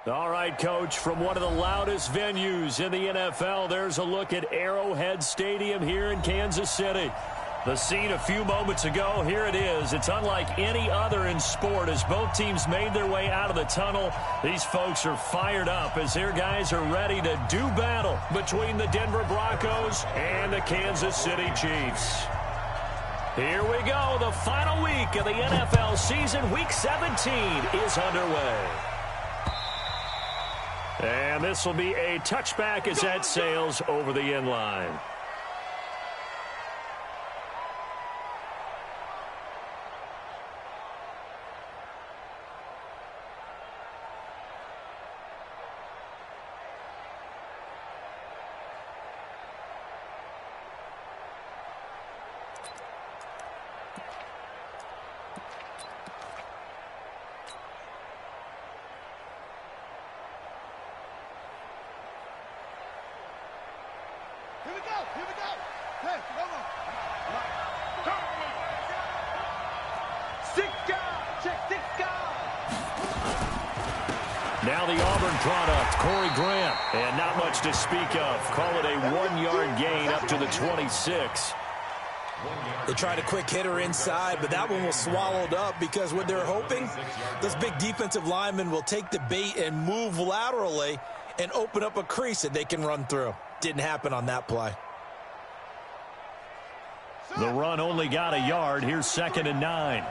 All right, Coach, from one of the loudest venues in the NFL, there's a look at Arrowhead Stadium here in Kansas City. The scene a few moments ago, here it is. It's unlike any other in sport as both teams made their way out of the tunnel. These folks are fired up as their guys are ready to do battle between the Denver Broncos and the Kansas City Chiefs. Here we go. The final week of the NFL season, Week 17, is underway. And this will be a touchback as that sails over the end line. Here we go. Hey, come on. Now the Auburn product, Corey Grant. And not much to speak of. Call it a 1-yard gain up to the 26. They tried a quick hitter inside, but that one was swallowed up because what they're hoping, those big defensive linemen will take the bait and move laterally and open up a crease that they can run through. Didn't happen on that play. The run only got a yard. Here's 2nd and 9.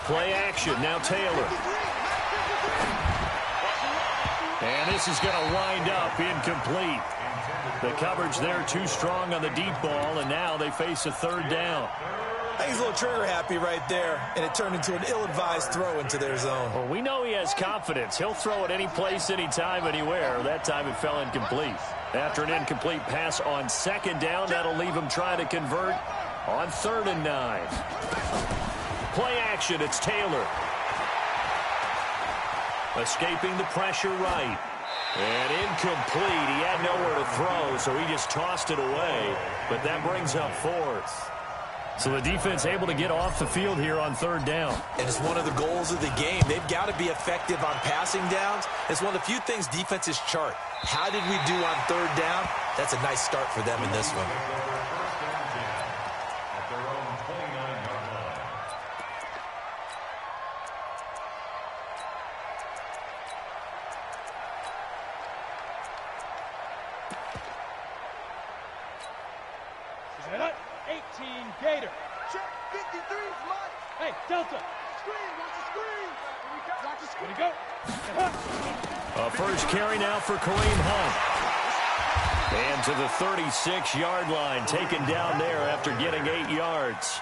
Play action. Now Taylor. And this is going to wind up incomplete. The coverage there too strong on the deep ball, and now they face a 3rd down. I think he's a little trigger happy right there, and it turned into an ill-advised throw into their zone. Well, we know he has confidence. He'll throw it any place, anytime, anywhere. That time it fell incomplete. After an incomplete pass on 2nd down, that'll leave him trying to convert on 3rd and 9. Play action, it's Taylor. Escaping the pressure right. And incomplete. He had nowhere to throw, so he just tossed it away. But that brings up 4th. So the defense able to get off the field here on 3rd down. And it's one of the goals of the game. They've got to be effective on passing downs. It's one of the few things defenses chart. How did we do on 3rd down? That's a nice start for them in this one. Gator. Check 53 is mine. Hey, Delta. Screen, watch the screen. Watch the screen. Go. A first carry now for Kareem Hunt. And to the 36-yard line, taken down there after getting 8 yards.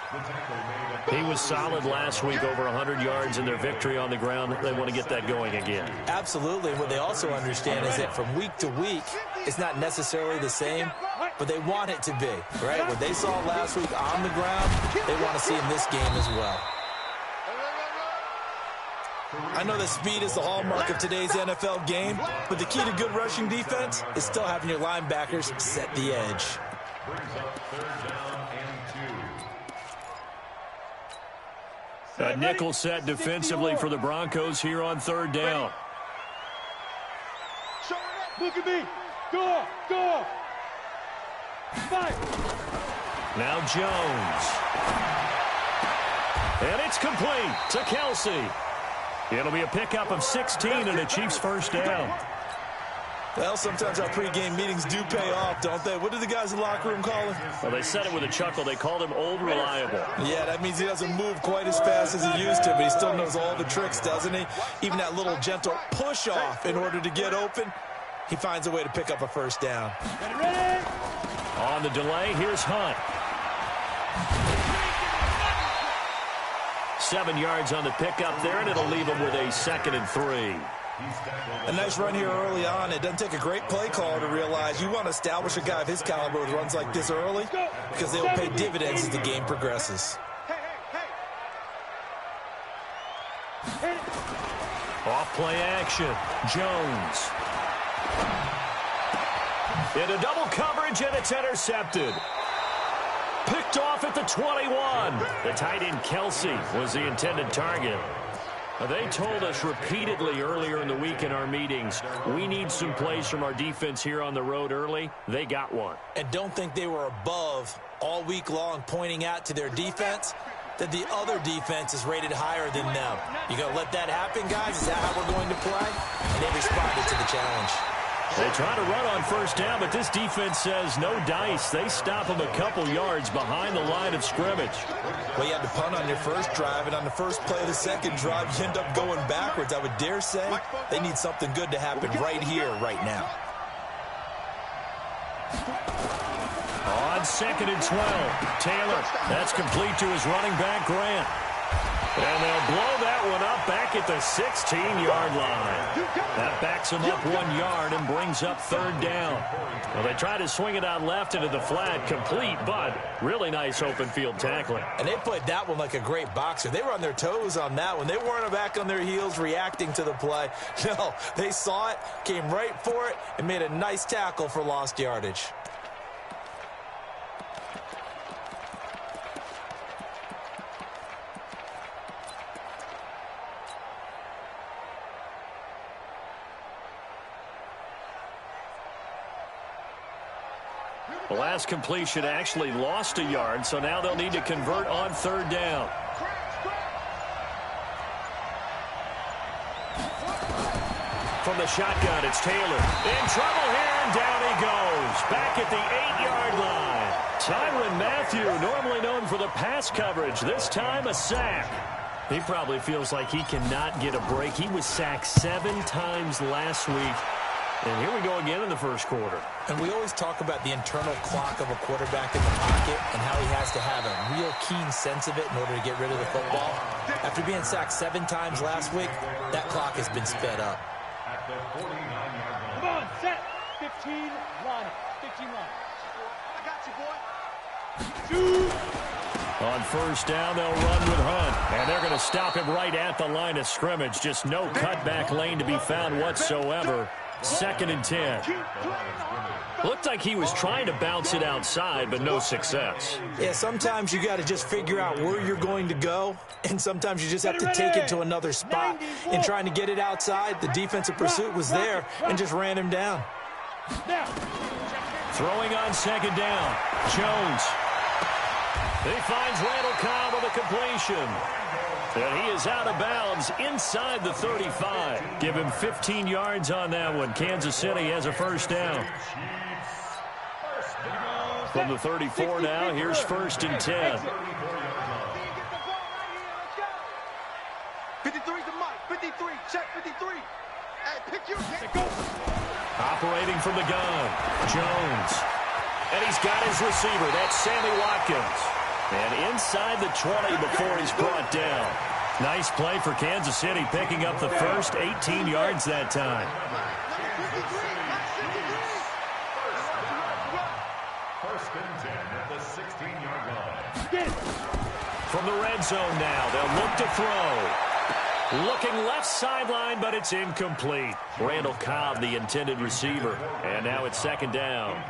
He was solid last week, over 100 yards in their victory on the ground. They want to get that going again. Absolutely. What they also understand is that from week to week, it's not necessarily the same, but they want it to be, right? What they saw last week on the ground, they want to see in this game as well. I know that speed is the hallmark of today's NFL game, but the key to good rushing defense is still having your linebackers set the edge. A nickel set defensively for the Broncos here on 3rd down. Look at me. Go, go. Fight. Now Jones. And it's complete to Kelsey. It'll be a pickup of 16 and a Chiefs first down. Well, sometimes our pregame meetings do pay off, don't they? What did the guys in the locker room call him? Well, they said it with a chuckle. They called him Old Reliable. Yeah, that means he doesn't move quite as fast as he used to, but he still knows all the tricks, doesn't he? Even that little gentle push-off in order to get open, he finds a way to pick up a first down. Ready? On the delay, here's Hunt. 7 yards on the pickup there, and it'll leave him with a 2nd and 3. A nice run here early on. It doesn't take a great play caller to realize you want to establish a guy of his caliber with runs like this early because they will pay dividends as the game progresses. Off play action. Jones. Into double coverage, and it's intercepted. the 21. The tight end Kelsey was the intended target. They told us repeatedly earlier in the week in our meetings, we need some plays from our defense here on the road early. They got one. And don't think they were above all week long pointing out to their defense that the other defense is rated higher than them. You going to let that happen, guys? Is that how we're going to play? And they responded to the challenge. They try to run on first down, but this defense says no dice. They stop them a couple yards behind the line of scrimmage. Well, you had to punt on your first drive, and on the first play of the second drive, you end up going backwards. I would dare say they need something good to happen right here, right now. On 2nd and 12, Taylor. That's complete to his running back, Grant. And they'll blow that one up back at the 16-yard line. That backs him up 1 yard and brings up 3rd down. Well, they try to swing it out left into the flat, complete, but really nice open field tackling. And they played that one like a great boxer. They were on their toes on that one. They weren't back on their heels reacting to the play. No, they saw it, came right for it, and made a nice tackle for lost yardage. The last completion actually lost a yard, so now they'll need to convert on 3rd down. From the shotgun, it's Taylor. In trouble here, and down he goes. Back at the 8-yard line. Tyrann Mathieu, normally known for the pass coverage, this time a sack. He probably feels like he cannot get a break. He was sacked 7 times last week. And here we go again in the first quarter. And we always talk about the internal clock of a quarterback in the pocket and how he has to have a real keen sense of it in order to get rid of the football. After being sacked 7 times last week, that clock has been sped up. Come on, set. 15, line up. 15 line. I got you, boy. On first down, they'll run with Hunt. And they're going to stop him right at the line of scrimmage. Just no cutback lane to be found whatsoever. 2nd and 10. Looked like he was trying to bounce it outside, but no success. Yeah, sometimes you got to just figure out where you're going to go, and sometimes you just have to take it to another spot. In trying to get it outside, the defensive pursuit was there and just ran him down. Throwing on 2nd down, Jones. He finds Randall Cobb with a completion. And he is out of bounds inside the 35. Give him 15 yards on that one. Kansas City has a first down. From the 34 now, here's 1st and 10. 53's the mic. 53. Check 53. Hey, pick your go. Operating from the gun, Jones. And he's got his receiver. That's Sammy Watkins. And inside the 20 before he's brought down. Nice play for Kansas City, picking up the first 18 yards that time. First and 10 at the 16-yard line. From the red zone now, they'll look to throw. Looking left sideline, but it's incomplete. Randall Cobb, the intended receiver. And now it's 2nd down.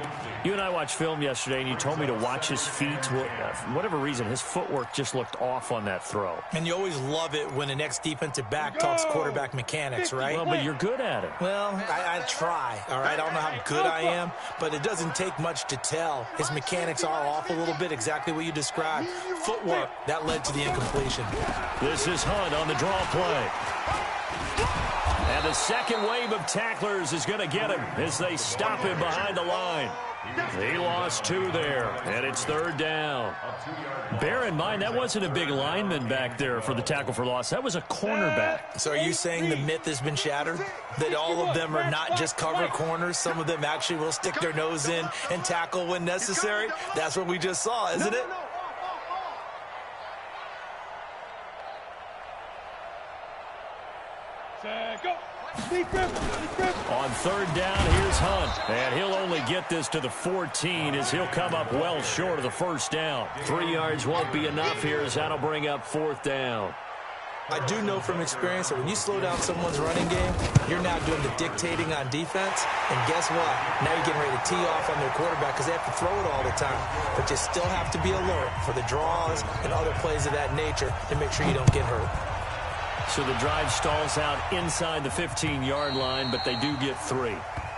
You and I watched film yesterday, and you told me to watch his feet. For whatever reason, his footwork just looked off on that throw. And you always love it when an ex-defensive back talks quarterback mechanics, right? Well, but you're good at it. Well, I try, all right? I don't know how good I am, but it doesn't take much to tell. His mechanics are off a little bit, exactly what you described. Footwork, that led to the incompletion. This is Hunt on the draw play. And the second wave of tacklers is going to get him as they stop him behind the line. He lost 2 there, and it's 3rd down. Bear in mind, that wasn't a big lineman back there for the tackle for loss. That was a cornerback. So are you saying the myth has been shattered? That all of them are not just cover corners? Some of them actually will stick their nose in and tackle when necessary? That's what we just saw, isn't it? Go. On 3rd down, here's Hunt. And he'll only get this to the 14 as he'll come up well short of the first down. 3 yards won't be enough here as that'll bring up 4th down. I do know from experience that when you slow down someone's running game, you're now doing the dictating on defense. And guess what? Now you're getting ready to tee off on their quarterback because they have to throw it all the time. But you still have to be alert for the draws and other plays of that nature to make sure you don't get hurt. So the drive stalls out inside the 15-yard line, but they do get 3.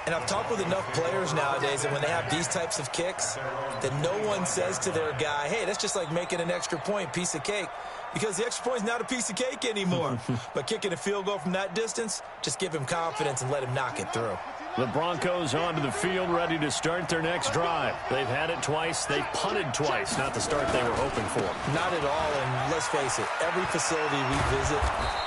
And I've talked with enough players nowadays that when they have these types of kicks, that no one says to their guy, hey, that's just like making an extra point, piece of cake. Because the extra point is not a piece of cake anymore. But kicking a field goal from that distance, just give him confidence and let him knock it through. The Broncos onto the field, ready to start their next drive. They've had it twice. They've punted twice. Not the start they were hoping for. Not at all, and let's face it, every facility we visit,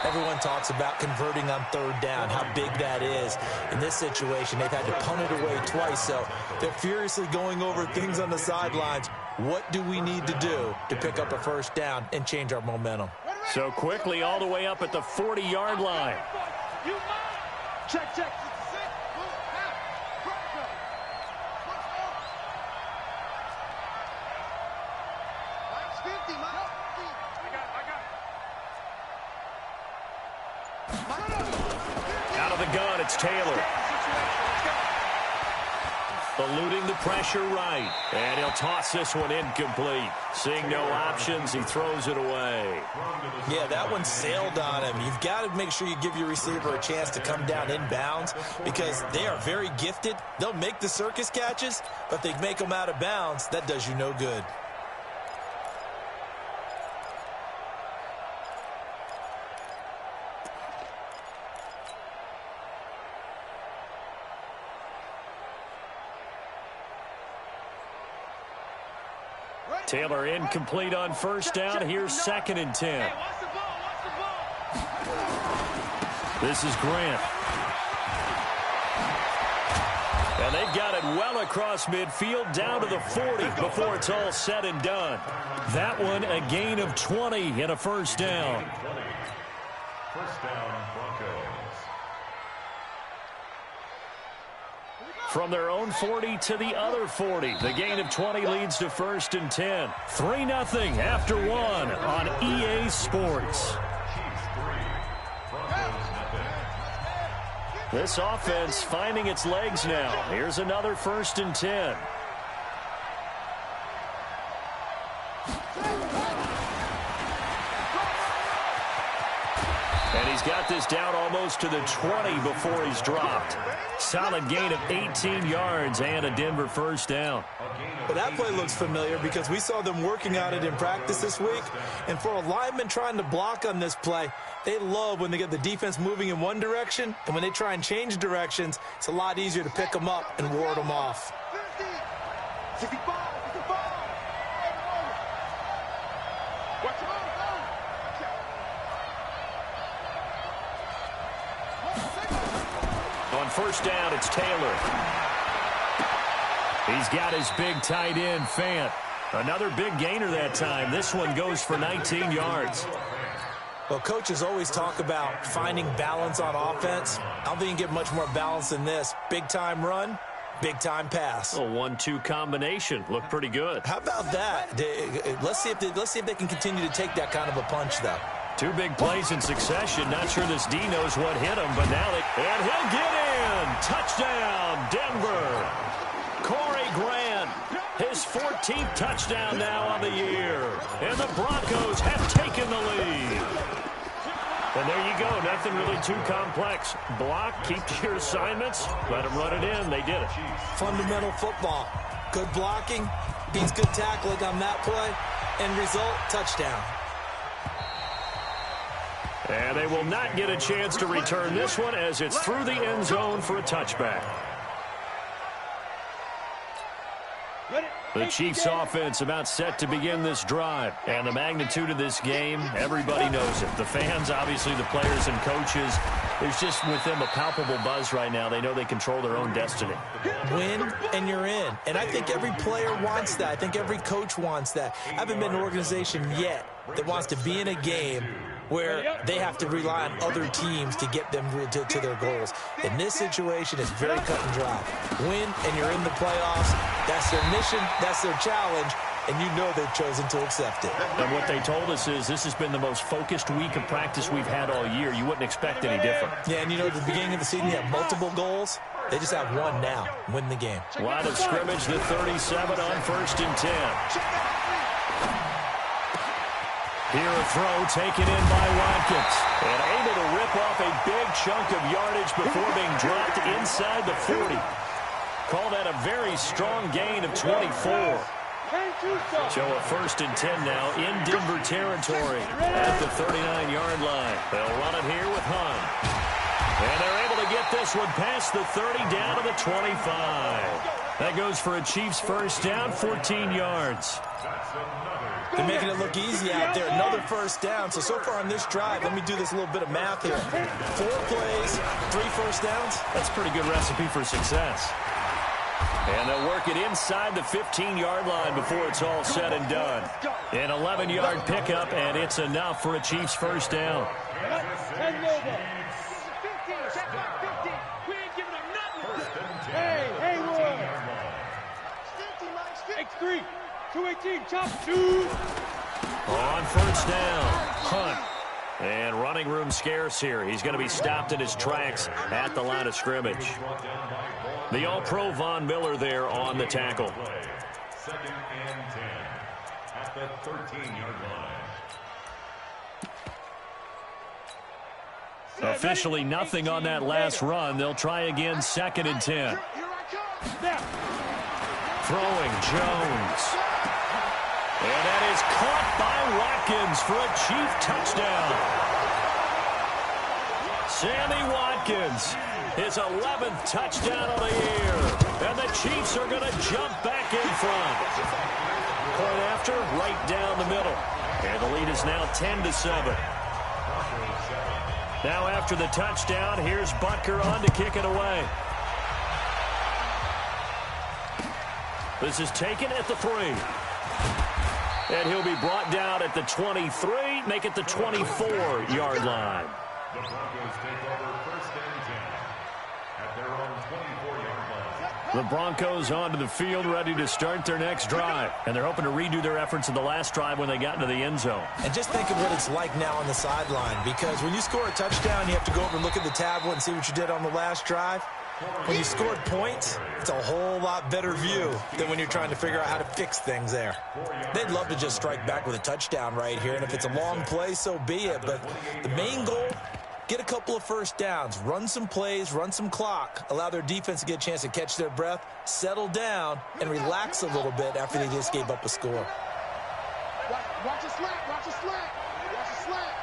everyone talks about converting on third down, how big that is. In this situation, they've had to punt it away twice, so they're furiously going over things on the sidelines. What do we need to do to pick up a first down and change our momentum? So quickly all the way up at the 40-yard line. Check, check. Out of the gun, it's Taylor. Eluding the pressure right. And he'll toss this one incomplete. Seeing no options, he throws it away. Yeah, that one sailed on him. You've got to make sure you give your receiver a chance to come down inbounds because they are very gifted. They'll make the circus catches, but if they make them out of bounds, that does you no good. Taylor incomplete on first down. Here's 2nd and 10. This is Grant. And they've got it well across midfield down to the 40 before it's all said and done. That one a gain of 20 and a first down. First down, Broncos. From their own 40 to the other 40. The gain of 20 leads to 1st and 10. 3-0 after 1 on EA Sports. This offense finding its legs now. Here's another 1st and 10. And he's got this down almost to the 20 before he's dropped. Solid gain of 18 yards and a Denver first down. Well, that play looks familiar because we saw them working on it in practice this week. And for a lineman trying to block on this play, they love when they get the defense moving in one direction. And when they try and change directions, it's a lot easier to pick them up and ward them off. 55. On first down, it's Taylor. He's got his big tight end, Fant. Another big gainer that time. This one goes for 19 yards. Well, coaches always talk about finding balance on offense. I don't think you can get much more balance than this. Big-time run, big-time pass. A 1-2 combination. Looked pretty good. How about that? Let's see if they can continue to take that kind of a punch, though. 2 big plays in succession. Not sure this D knows what hit him, but now and he'll get in. Touchdown, Denver. Corey Grant, his 14th touchdown now on the year. And the Broncos have taken the lead. And there you go. Nothing really too complex. Block, keep to your assignments, let them run it in. They did it. Fundamental football. Good blocking, beats good tackling on that play, and result, touchdown. And they will not get a chance to return this one as it's through the end zone for a touchback. The Chiefs offense about set to begin this drive. And the magnitude of this game, everybody knows it. The fans, obviously the players and coaches. There's just with them a palpable buzz right now. They know they control their own destiny. Win and you're in. And I think every player wants that. I think every coach wants that. I haven't been in an organization yet that wants to be in a game where they have to rely on other teams to get them to their goals. In this situation, it's very cut and dry. Win, and you're in the playoffs. That's their mission. That's their challenge. and you know they've chosen to accept it. And what they told us is this has been the most focused week of practice we've had all year. You wouldn't expect any different. Yeah, and you know, at the beginning of the season, you have multiple goals. They just have one now, win the game. Line of scrimmage, the 37 on 1st and 10. Here a throw taken in by Watkins. And able to rip off a big chunk of yardage before being dropped inside the 40. Call that a very strong gain of 24. So a 1st and 10 now in Denver territory at the 39-yard line. They'll run it here with Hunt. And they're able to get this one past the 30 down to the 25. That goes for a Chiefs first down, 14 yards. They're making it look easy out there. Another first down. So far on this drive, let me do this little bit of math here. 4 plays, 3 first downs. That's a pretty good recipe for success. And they'll work it inside the 15-yard line before it's all said and done. An 11-yard pickup, and it's enough for a Chiefs first down. X3, 218, chop, shoot. On first down, Hunt. And running room scarce here. He's going to be stopped in his tracks at the line of scrimmage. The All-Pro Von Miller there on the tackle. 2nd and 10 at the 13-yard line. Officially nothing on that last run. They'll try again, 2nd and 10. Throwing Jones. And that is caught by Watkins for a Chief touchdown. Sammy Watkins, his 11th touchdown of the year. And the Chiefs are going to jump back in front. Point after, right down the middle. And the lead is now 10-7. Now after the touchdown, here's Butker on to kick it away. This is taken at the 3. And he'll be brought down at the 23, make it the 24-yard line. The Broncos take over 1st and 10 at their own 24-yard line. The Broncos onto the field, ready to start their next drive. And they're hoping to redo their efforts in the last drive when they got into the end zone. And just think of what it's like now on the sideline, because when you score a touchdown, you have to go over and look at the tablet and see what you did on the last drive. When you scored points, it's a whole lot better view than when you're trying to figure out how to fix things there. They'd love to just strike back with a touchdown right here, and if it's a long play, so be it. But the main goal, get a couple of first downs, run some plays, run some clock, allow their defense to get a chance to catch their breath, settle down, and relax a little bit after they just gave up a score. Watch the slack, watch the slack, watch the slack.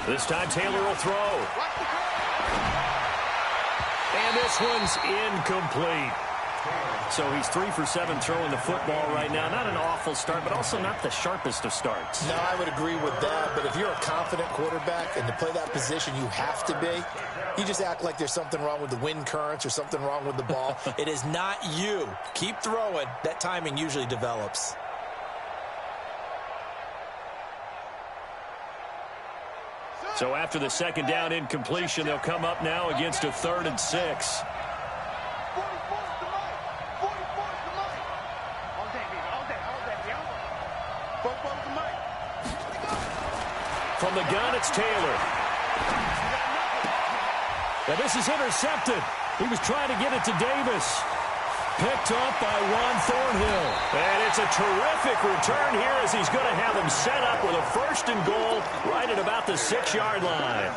This time Taylor will throw. And this one's incomplete. So he's 3 for 7 throwing the football right now. Not an awful start, but also not the sharpest of starts. No, I would agree with that. But if you're a confident quarterback and to play that position you have to be, you just act like there's something wrong with the wind currents or something wrong with the ball. It is not you. Keep throwing. That timing usually develops. So after the 2nd down incompletion, they'll come up now against a 3rd and 6. From the gun, it's Taylor. Now this is intercepted. He was trying to get it to Davis. Picked up by Juan Thornhill. And it's a terrific return here as he's going to have him set up with a 1st and goal right at about the 6-yard line.